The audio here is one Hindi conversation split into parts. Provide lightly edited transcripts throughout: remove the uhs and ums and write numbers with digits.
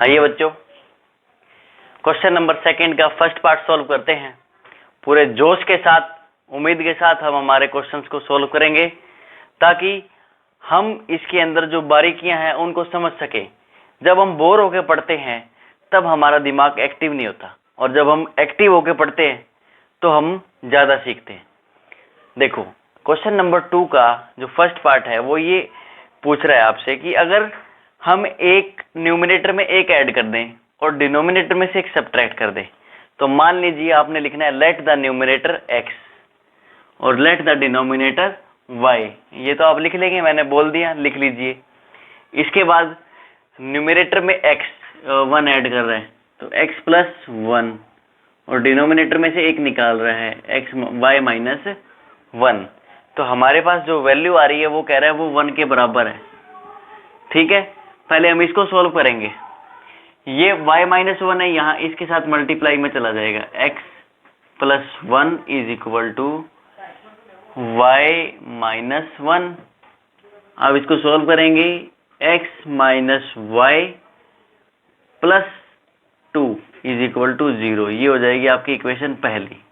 आइए बच्चों, क्वेश्चन नंबर सेकंड का फर्स्ट पार्ट सॉल्व करते हैं। पूरे जोश के साथ, उम्मीद के साथ हम हमारे क्वेश्चंस को सॉल्व करेंगे ताकि हम इसके अंदर जो बारीकियां हैं उनको समझ सकें। जब हम बोर होकर पढ़ते हैं तब हमारा दिमाग एक्टिव नहीं होता, और जब हम एक्टिव होकर पढ़ते हैं तो हम ज़्यादा सीखते हैं। देखो, क्वेश्चन नंबर 2 का जो फर्स्ट पार्ट है वो ये पूछ रहा है आपसे कि अगर हम एक न्यूमरेटर में एक ऐड कर दें और डिनोमिनेटर में से एक सब्ट्रैक्ट कर दें, तो मान लीजिए आपने लिखना है लेट द न्यूमरेटर x और लेट द डिनोमिनेटर y। ये तो आप लिख लेंगे, मैंने बोल दिया, लिख लीजिए। इसके बाद न्यूमरेटर में x 1 ऐड कर रहे हैं तो x प्लस 1 और डिनोमिनेटर में से एक निकाल रहा है x y माइनस 1। तो हमारे पास जो वैल्यू आ रही है वो कह रहा है वो 1 के बराबर है। ठीक है, पहले हम इसको सॉल्व करेंगे। ये y माइनस 1 है, यहाँ इसके साथ मल्टीप्लाई में चला जाएगा। x plus 1 is equal to y minus 1। अब इसको सॉल्व करेंगे, x minus y plus 2 is equal to 0। ये हो जाएगी आपकी इक्वेशन पहली,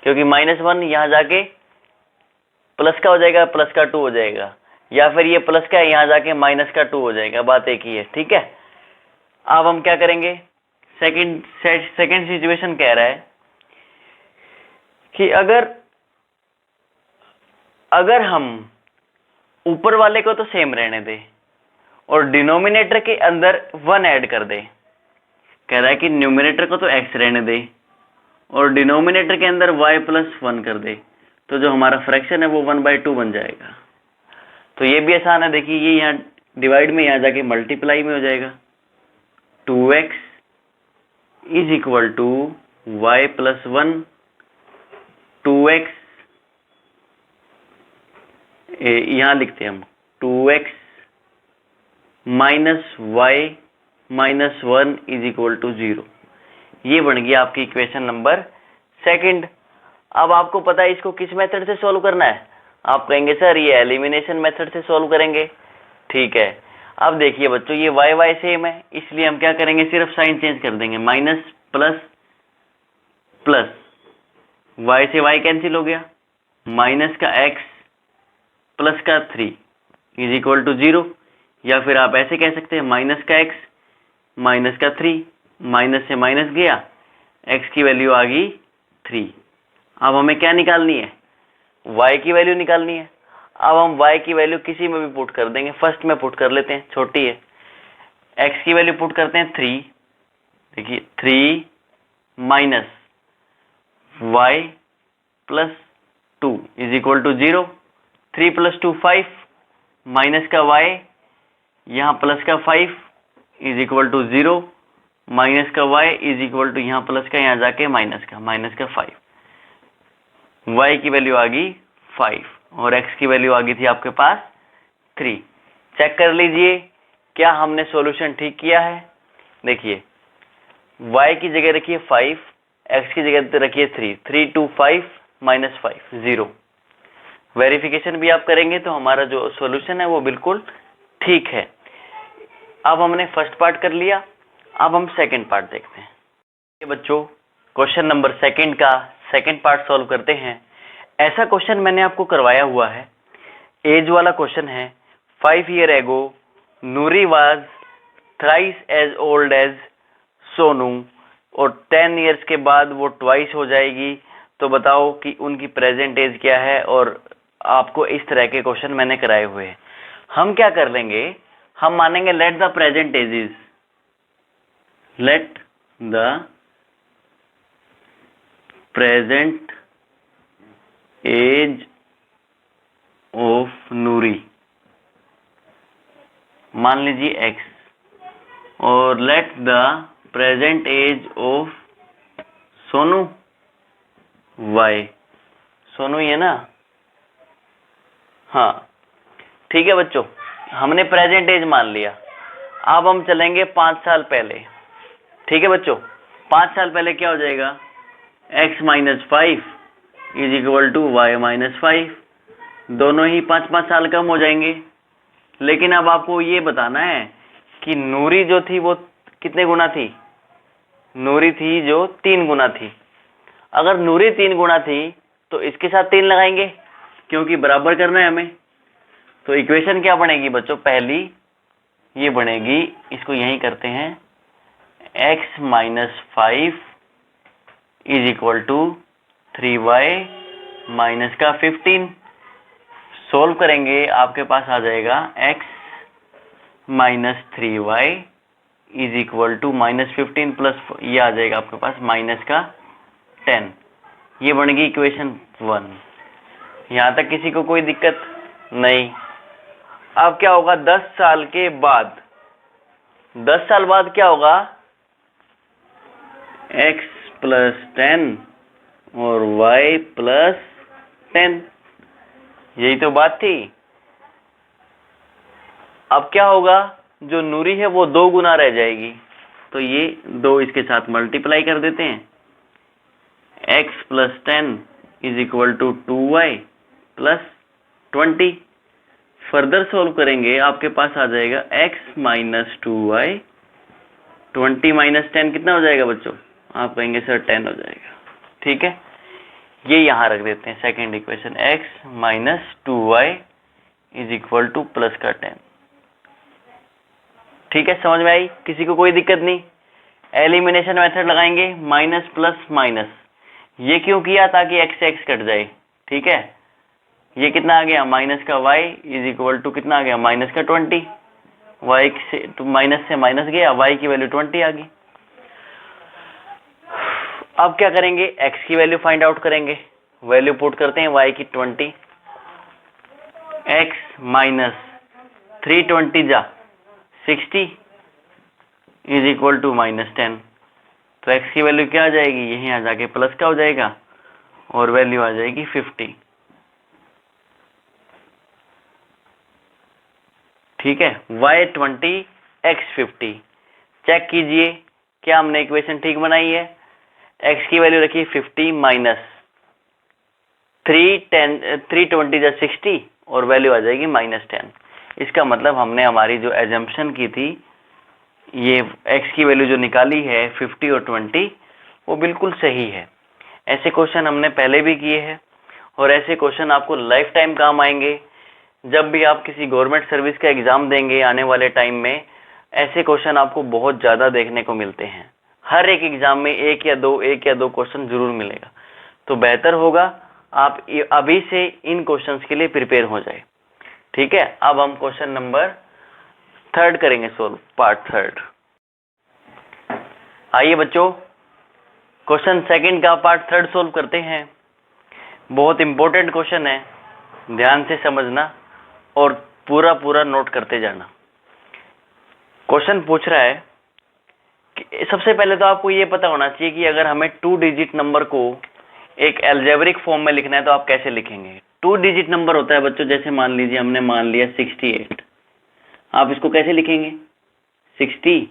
क्योंकि माइनस 1 यहाँ जाके प्लस का हो जाएगा, प्लस का 2 हो जाएगा, या फिर ये प्लस का है यहाँ जाके माइनस का 2 हो जाएगा। बात एक ही है। ठीक है, अब हम क्या करेंगे, सेकंड सिचुएशन कह रहा है कि अगर हम ऊपर वाले को तो सेम रहने दें और डिनोमिनेटर के अंदर 1 ऐड कर दें। कह रहा है कि न्यूमिनेटर को तो x रहने दें और डिनोमिनेटर के अंदर y प्लस 1 कर दे, तो जो हमारा फ्रैक्शन है वो 1/2 बन जाएगा। तो ये भी आसान है। देखिए, ये यहाँ डिवाइड में यहाँ जाके मल्टीप्लाई में हो जाएगा। 2x is equal to y plus 1। 2x यहाँ लिखते हैं हम 2x minus y minus 1 is equal to 0। ये बन गया आपकी इक्वेशन नंबर सेकंड। अब आपको पता है इसको किस मेथड से सॉल्व करना है। आप कहेंगे सर ये एलिमिनेशन मेथड से सॉल्व करेंगे। ठीक है, अब देखिए बच्चों, ये y सेम है, इसलिए हम क्या करेंगे, सिर्फ साइन चेंज कर देंगे। माइनस प्लस प्लस, y से y कैंसिल हो गया, माइनस का x प्लस का 3 इज इक्वल टू 0। या फिर आप ऐसे कह सकते हैं, माइनस का x माइनस का 3, माइनस से माइनस गया, x की वैल्यू आ गई 3। अब हमें क्या निकालनी है, y की वैल्यू निकालनी है। अब हम y की वैल्यू किसी में भी पुट कर देंगे। फर्स्ट में पुट कर लेते हैं, छोटी है। x की वैल्यू पुट करते हैं 3। देखिए 3 minus y plus 2 is equal to 0। 3 plus 2 5, minus का y यहाँ प्लस का 5 इज इक्वल टू 0, माइनस का y इज इक्वल टू यहाँ प्लस का यहाँ जाके माइनस का 5। y की वैल्यू आ गई 5 और x की वैल्यू आ गई थी आपके पास 3। चेक कर लीजिए क्या हमने सॉल्यूशन ठीक किया है। देखिए, y की जगह रखिए 5, x की जगह रखिए 3। 3 2 5 माइनस 5 0। वेरिफिकेशन भी आप करेंगे तो हमारा जो सॉल्यूशन है वो बिल्कुल ठीक है। अब हमने फर्स्ट पार्ट कर लिया, अब हम सेकंड पार्ट देखते हैं। ये बच्चों, क्वेश्चन नंबर सेकंड का सेकंड पार्ट सॉल्व करते हैं। ऐसा क्वेश्चन मैंने आपको करवाया हुआ है, एज वाला क्वेश्चन है। 5 years ago Noori was thrice as old as Sonu, और 10 years के बाद वो ट्वाइस हो जाएगी। तो बताओ कि उनकी प्रेजेंट एज क्या है। और आपको इस तरह के क्वेश्चन मैंने कराए हुए हैं। हम क्या कर लेंगे, हम मानेंगे let the present age is, let the present age of Noori, मान लीजिए x, और let the present age of Sonu y। Sonu ही है ना, हाँ ठीक है बच्चों, हमने प्रेजेंट एज मान लिया। अब हम चलेंगे 5 साल पहले। ठीक है बच्चों, 5 साल पहले क्या हो जाएगा, x minus 5 is equal to y minus 5। दोनों ही 5-5 साल कम हो जाएंगे। लेकिन अब आपको ये बताना है कि नूरी जो थी वो कितने गुना थी? नूरी थी जो 3 गुना थी। अगर नूरी 3 गुना थी तो इसके साथ 3 लगाएंगे क्योंकि बराबर करना है हमें। तो इक्वेशन क्या बनेगी बच्चों? पहली ये बनेगी, इसको यहीं करते हैं, x minus 5 is equal to 3y minus का 15। सोल्व करेंगे आपके पास आ जाएगा x minus 3y is equal to minus 15 plus ये आ जाएगा आपके पास माइनस का 10। ये बन गई इक्वेशन 1। यहां तक किसी को कोई दिक्कत नहीं। अब क्या होगा 10 साल के बाद? 10 साल बाद क्या होगा? x प्लस 10 और y प्लस 10, यही तो बात थी। अब क्या होगा? जो नूरी है वो 2 गुना रह जाएगी, तो ये 2 इसके साथ मल्टीप्लाई कर देते हैं। x plus 10 is equal to 2y plus 20। Further solve करेंगे आपके पास आ जाएगा x माइनस 2y, 20 माइनस 10 कितना हो जाएगा बच्चों? आप कहेंगे सर 10 हो जाएगा। ठीक है, ये यहां रख देते हैं second equation, x minus 2y is equal two plus का 10। ठीक है, समझ में आई? किसी को कोई दिक्कत नहीं? एलिमिनेशन मेथड लगाएंगे, माइनस प्लस माइनस। ये क्यों किया? ताकि x से x कट जाए। ठीक है, ये कितना आ गया? माइनस का y इज इक्वल टू कितना आ गया? माइनस का 20। y से तो माइनस से माइनस गया, y की वैल्यू 20 आ गई। अब क्या करेंगे? x की वैल्यू फाइंड आउट करेंगे। वैल्यू पुट करते हैं y की 20, x माइनस 320 जा 60 इज इक्वल टू माइनस 10। तो x की वैल्यू क्या आ जाएगी? यहीं आ जाके प्लस का हो जाएगा और वैल्यू आ जाएगी 50। ठीक है, y 20 x 50। चेक कीजिए क्या हमने इक्वेशन ठीक बनाई है? x की वैल्यू रखी 50 माइनस 320 जा 60 और वैल्यू आ जाएगी माइनस 10। इसका मतलब हमने हमारी जो एजम्पशन की थी, ये x की वैल्यू जो निकाली है 50 और 20, वो बिल्कुल सही है। ऐसे क्वेश्चन हमने पहले भी किए हैं और ऐसे क्वेश्चन आपको लाइफ टाइम काम आएंगे। जब भी आप किसी गवर्नमेंट सर्विस का एग्जाम देंगे आने वाले टाइम में, ऐसे क्वेश्चन आपको बहुत ज्यादा देखने को मिलते हैं। हर एक एग्जाम में एक या दो क्वेश्चन जरूर मिलेगा। तो बेहतर होगा आप अभी से इन क्वेश्चंस के लिए प्रिपेयर हो जाए। ठीक है, अब हम क्वेश्चन नंबर 3 करेंगे सोल्व, पार्ट 3। आइए बच्चों, क्वेश्चन 2 का पार्ट 3 सोल्व करते हैं। बहुत इंपॉर्टेंट क्वेश्चन है, ध्यान से समझना और पूरा नोट करते जाना। क्वेश्चन पूछ रहा है कि सबसे पहले तो आपको ये पता होना चाहिए कि अगर हमें 2 डिजिट नंबर को एक अलजेब्रिक फॉर्म में लिखना है तो आप कैसे लिखेंगे। 2 डिजिट नंबर होता है बच्चों, जैसे मान लीजिए हमने मान लिया 68। आप इसको कैसे लिखेंगे? 60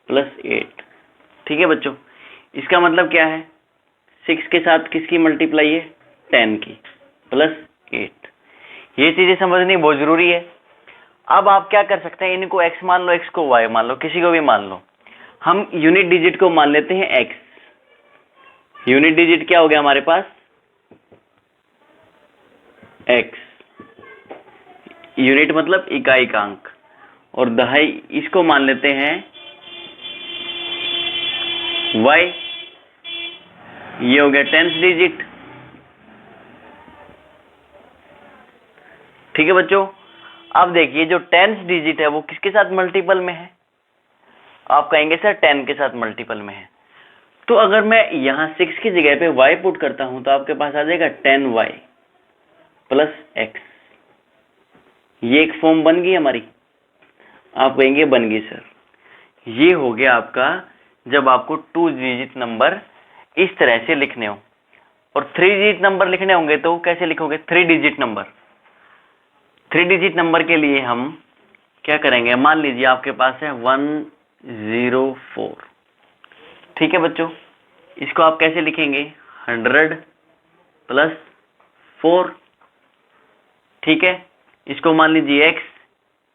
प्लस 8। ठीक है बच्चों, इसका मतलब क्या है? 6 के साथ किसकी मल्टीप्लाई है? 10 की, प्लस 8। ये चीजें समझनी बहुत जरूरी है। अब आप क्या कर सकते हैं? इनको x मान लो, x को y मान लो, किसी को भी मान लो। हम यूनिट डिजिट को मान लेते हैं x। यूनिट डिजिट क्या हो गया हमारे पास? x। यूनिट मतलब इकाई का अंक, और दहाई इसको मान लेते हैं y। ये हो गया 10th डिजिट। ठीक है बच्चों, अब देखिए जो 10th डिजिट है वो किसके साथ मल्टीपल में है? आप कहेंगे सर 10 के साथ मल्टीपल में है। तो अगर मैं यहां 6 की जगह पे y पुट करता हूं तो आपके पास आ जाएगा 10y प्लस x। ये एक फॉर्म बन गई हमारी। आप कहेंगे बन गई सर। ये हो गया आपका जब आपको 2 डिजिट नंबर इस तरह से लिखने हो। और 3 डिजिट नंबर लिखने होंगे तो कैसे लिखोगे? 3 डिजिट नंबर। 3 डिजिट नंबर के लिए हम क्या करेंगे? मान लीजिए आपके पास है 104। ठीक है बच्चों, इसको आप कैसे लिखेंगे? 100 प्लस 4। ठीक है, इसको मान लीजिए x,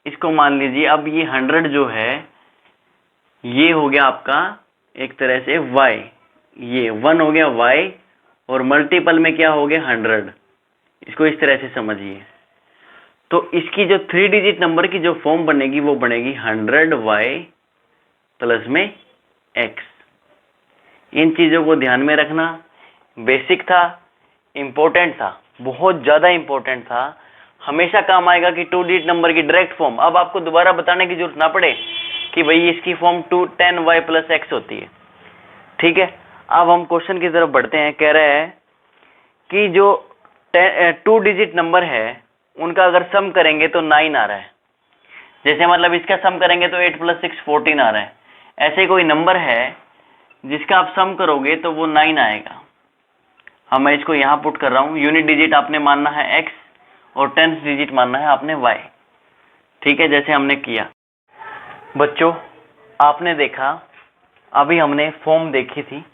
इसको मान लीजिए। अब ये 100 जो है ये हो गया आपका एक तरह से y, ये 1 हो गया y, और मल्टीपल में क्या हो गया 100। इसको इस तरह से समझिए। तो इसकी जो 3 डिजिट नंबर की जो फॉर्म बनेगी वो बनेगी 100y प्लस में x। इन चीजों को ध्यान में रखना। बेसिक था, इंपॉर्टेंट था, बहुत ज्यादा इंपॉर्टेंट था, हमेशा काम आएगा कि 2 डिजिट नंबर की डायरेक्ट फॉर्म। अब आपको दोबारा बताने की जरूरत ना पड़े कि भाई इसकी फॉर्म 10y प्लस x होती है। ठीक है, अब हम क्वेश्चन की तरफ बढ़ते हैं। कह रहे हैं कि जो 2 डिजिट नंबर है उनका अगर सम करेंगे तो 9 आ रहा है। जैसे मतलब इसका सम करेंगे तो 8 + 6 14 आ रहा है। ऐसे कोई नंबर है जिसका आप सम करोगे तो वो 9 आएगा। अब मैं इसको यहां पुट कर रहा हूं। यूनिट डिजिट आपने मानना है x और 10th डिजिट मानना है आपने y। ठीक है, जैसे हमने किया। बच्चों आपने देखा, अभी हमने फॉर्म देखी थी,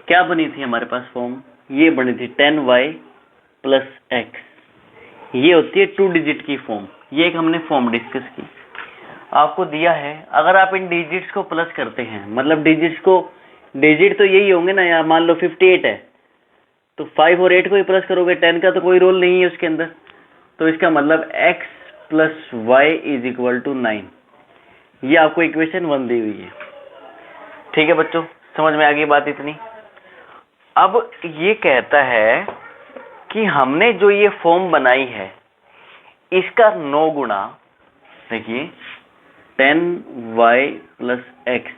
क्या बनी थी हमारे पास फॉर्म? ये बनी थी 10y प्लस x। ये होती है 2 डिजिट की फॉर्म। ये एक हमने फॉर्म डिस्कस की। आपको दिया है, अगर आप इन डिजिट्स को प्लस करते हैं, मतलब डिजिट तो यही होंगे ना। यहाँ मान लो 58 है तो 5 और 8 को ही प्लस करोगे, 10 का तो कोई रोल नहीं है उसके अंदर। तो इसका मतलब x plus y is equal to 9। ये आपको इक्वेशन 1 दी हुई है। ठीक है बच्चों, समझ में आ गई बात इतनी? अब ये कहता है कि हमने जो ये फॉर्म बनाई है इसका 9 गुना, देखिए 10y plus x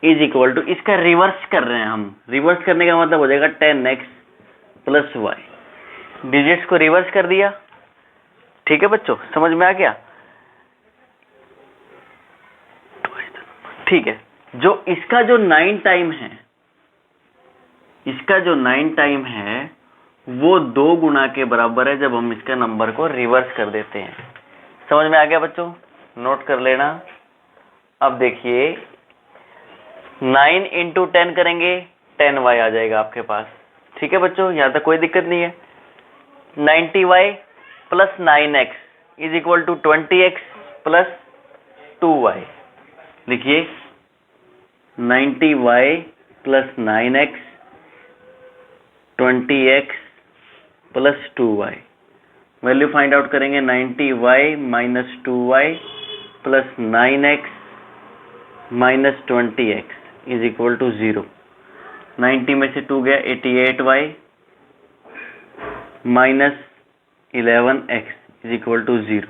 is equal to, इसका रिवर्स कर रहे हैं हम। रिवर्स करने का मतलब हो जाएगा 10x प्लस y। डिजिट्स को रिवर्स कर दिया। ठीक है बच्चों, समझ में आ गया? ठीक है, जो इसका जो 9 टाइम है, इसका जो 9 टाइम है वो 2 गुना के बराबर है जब हम इसका नंबर को रिवर्स कर देते हैं। समझ में आ गया बच्चों? नोट कर लेना। अब देखिए 9 × 10 करेंगे 10y आ जाएगा आपके पास। ठीक है बच्चों, यहां तक कोई दिक्कत नहीं है। 90y plus 9x is equal to 20x plus 2y। लिखिए 90y plus 9x 20x plus 2y। Value find out करेंगे 90y minus 2y plus 9x minus 20x is equal to 0। 90 में से 2 गया 88y minus 11x is equal to 0।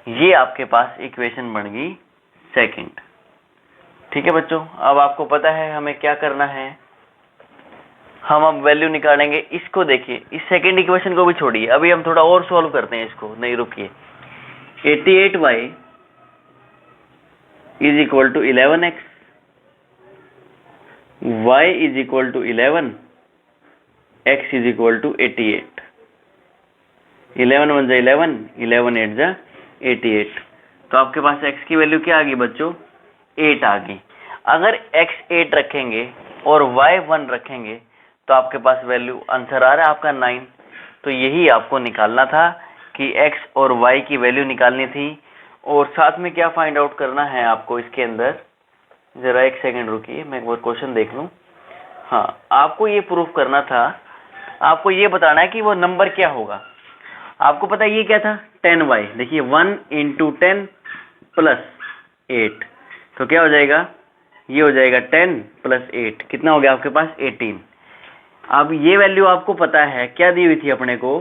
ये आपके पास इक्वेशन बन गई सेकंड। ठीक है बच्चों, अब आपको पता है हमें क्या करना है। हम अब वैल्यू निकालेंगे। इसको देखिए, इस सेकंड इक्वेशन को भी छोड़िए, अभी हम थोड़ा और सॉल्व करते हैं इसको। नहीं रुकिए, 88y is equal to 11x, y is equal to 11, x is equal to 88। 11 1 जा 11, 11 8 जा 88। तो आपके पास x की वैल्यू क्या आ गई बच्चों? 8 आ गई। अगर x 8 रखेंगे और y 1 रखेंगे तो आपके पास वैल्यू आंसर आ रहा है आपका 9। तो यही आपको निकालना था कि x और y की वैल्यू निकालनी थी। और साथ में क्या फाइंड आउट करना है आपको इसके अंदर, जरा एक सेकंड रुकिए, मैं एक बार क्वेश्चन देख लूं। हाँ, आपको ये प्रूफ करना था, आपको ये बताना है कि वो नंबर क्या होगा। आपको पता है ये क्या था? 10y। देखिए 1 × 10 प्लस 8, तो क्या हो जाएगा? ये हो जाएगा 10 प्लस 8, कितना हो गया आपके पास? 18। अब ये वैल्यू आपको पता है क्या दी हुई थी अपने को?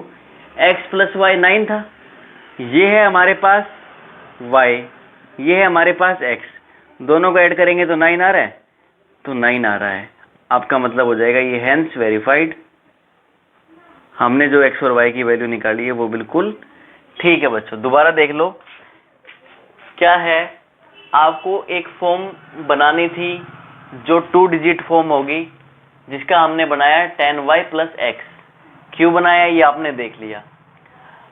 x प्लस y 9 था। ये है हमारे पास y, ये है हमारे पास x, दोनों को ऐड करेंगे तो 9 आ रहा है, तो 9 आ रहा है। आपका मतलब हो जाएगा ये हेंस वेरीफाइड। हमने जो x और y की वैल्यू निकाली है वो बिल्कुल ठीक है बच्चों। दोबारा देख लो, क्या है, आपको एक फॉर्म बनानी थी जो 2 डिजिट फॉर्म होगी, जिसका हमने बनाया 10y प्लस x। क्यों बनाया ये आपने देख लिया।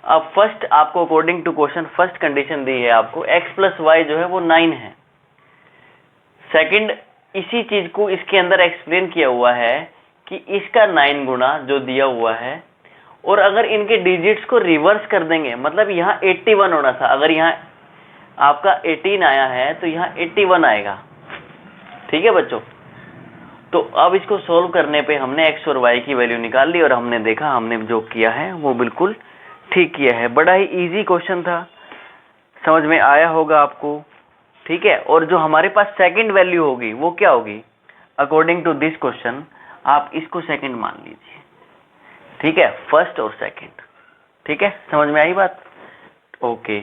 अब फर्स्ट आपको according to question first condition दी है आपको, x प्लस y जो है वो 9 है। सेकंड, इसी चीज को इसके अंदर एक्सप्लेन किया हुआ है कि इसका 9 गुना जो दिया हुआ है, और अगर इनके डिजिट्स को रिवर्स कर देंगे, मतलब यहाँ 81 होना था, अगर यहाँ आपका 18 आया है तो यहाँ 81 आएगा। ठीक है बच्चों, तो अब इसको सोल्व करने पे हमने x और y की वैल्यू निकाल ली और हमने देखा हमने जो किया है वो बिल्कुल ठीक किया है। बड़ा ही इजी क्वेश्चन था, समझ में आया होगा आपको। ठीक है, और जो हमारे पास सेकंड वैल्यू होगी वो क्या होगी, अकॉर्डिंग टू दिस क्वेश्चन आप इसको सेकंड मान लीजिए। ठीक है, फर्स्ट और सेकंड। ठीक है, समझ में आई बात? ओके।